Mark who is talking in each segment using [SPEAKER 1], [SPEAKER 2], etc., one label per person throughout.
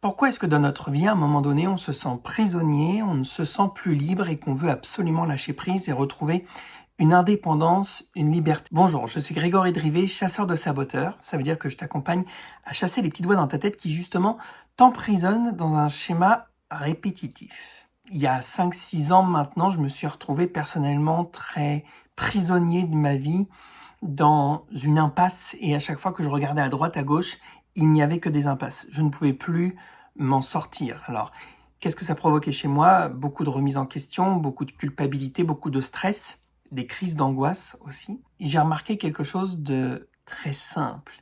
[SPEAKER 1] Pourquoi est-ce que dans notre vie, à un moment donné, on se sent prisonnier, on ne se sent plus libre et qu'on veut absolument lâcher prise et retrouver une indépendance, une liberté? Bonjour, je suis Grégory Drivet, chasseur de saboteurs. Ça veut dire que je t'accompagne à chasser les petites voix dans ta tête qui justement t'emprisonnent dans un schéma répétitif. Il y a 5-6 ans maintenant, je me suis retrouvé personnellement très prisonnier de ma vie dans une impasse et à chaque fois que je regardais à droite, à gauche, il n'y avait que des impasses. Je ne pouvais plus m'en sortir. Alors, qu'est-ce que ça provoquait chez moi? Beaucoup de remises en question, beaucoup de culpabilité, beaucoup de stress, des crises d'angoisse aussi. J'ai remarqué quelque chose de très simple.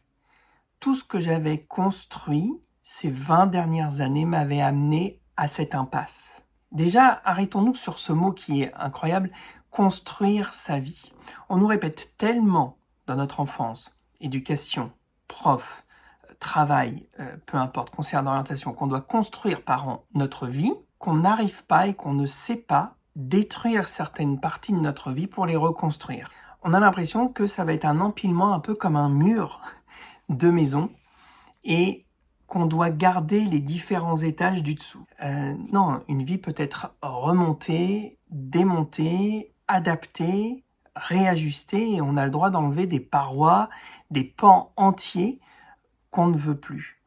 [SPEAKER 1] Tout ce que j'avais construit ces 20 dernières années m'avait amené à cette impasse. Déjà, arrêtons-nous sur ce mot qui est incroyable, construire sa vie. On nous répète tellement dans notre enfance, éducation, prof, travail, peu importe, conseillère d'orientation, qu'on doit construire par an notre vie, qu'on n'arrive pas et qu'on ne sait pas détruire certaines parties de notre vie pour les reconstruire. On a l'impression que ça va être un empilement un peu comme un mur de maison et qu'on doit garder les différents étages du dessous. Non, une vie peut être remontée, démontée, adaptée, réajustée, et on a le droit d'enlever des parois, des pans entiers qu'on ne veut plus.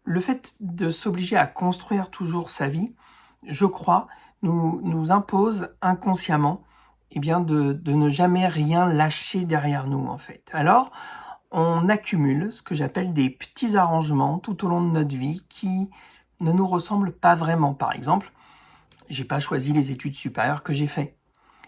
[SPEAKER 1] Le fait de s'obliger à construire toujours sa vie, je crois, nous impose inconsciemment de ne jamais rien lâcher derrière nous, en fait. Alors, on accumule ce que j'appelle des petits arrangements tout au long de notre vie qui ne nous ressemblent pas vraiment. Par exemple, j'ai pas choisi les études supérieures que j'ai fait.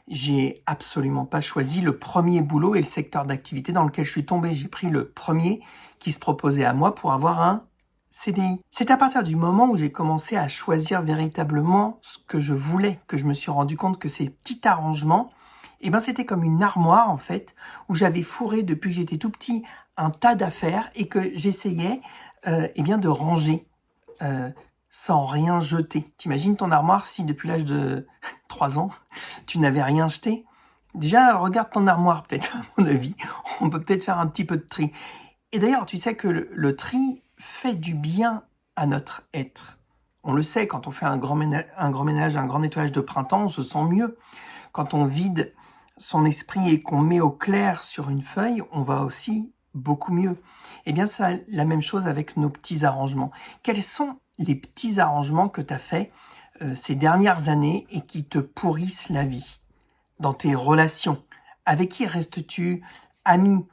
[SPEAKER 1] J'ai absolument pas choisi le premier boulot et le secteur d'activité dans lequel je suis tombé. J'ai pris le premier qui se proposait à moi pour avoir un CDI. C'est à partir du moment où j'ai commencé à choisir véritablement ce que je voulais que je me suis rendu compte que ces petits arrangements, c'était comme une armoire en fait, où j'avais fourré depuis que j'étais tout petit un tas d'affaires et que j'essayais de ranger sans rien jeter. T'imagines ton armoire si depuis l'âge de 3 ans, tu n'avais rien jeté? Déjà, regarde ton armoire peut-être, à mon avis. On peut peut-être faire un petit peu de tri. Et d'ailleurs, tu sais que le tri fait du bien à notre être. On le sait, quand on fait un grand ménage, un grand nettoyage de printemps, on se sent mieux. Quand on vide son esprit et qu'on met au clair sur une feuille, on va aussi beaucoup mieux. C'est la même chose avec nos petits arrangements. Quels sont les petits arrangements que tu as faits ces dernières années et qui te pourrissent la vie dans tes relations? Avec qui restes-tu ami,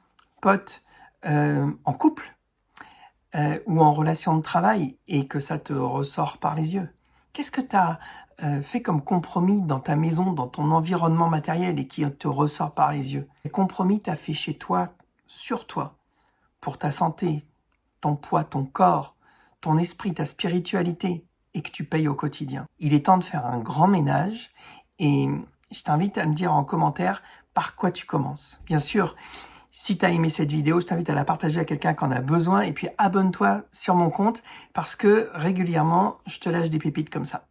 [SPEAKER 1] pote, en couple ou en relation de travail et que ça te ressort par les yeux? Qu'est-ce que tu as fait comme compromis dans ta maison, dans ton environnement matériel et qui te ressort par les yeux? Quel compromis t'as fait chez toi, sur toi, pour ta santé, ton poids, ton corps, ton esprit, ta spiritualité et que tu payes au quotidien? Il est temps de faire un grand ménage et je t'invite à me dire en commentaire par quoi tu commences. Bien sûr, si tu as aimé cette vidéo, je t'invite à la partager à quelqu'un qui en a besoin et puis abonne-toi sur mon compte parce que régulièrement, je te lâche des pépites comme ça.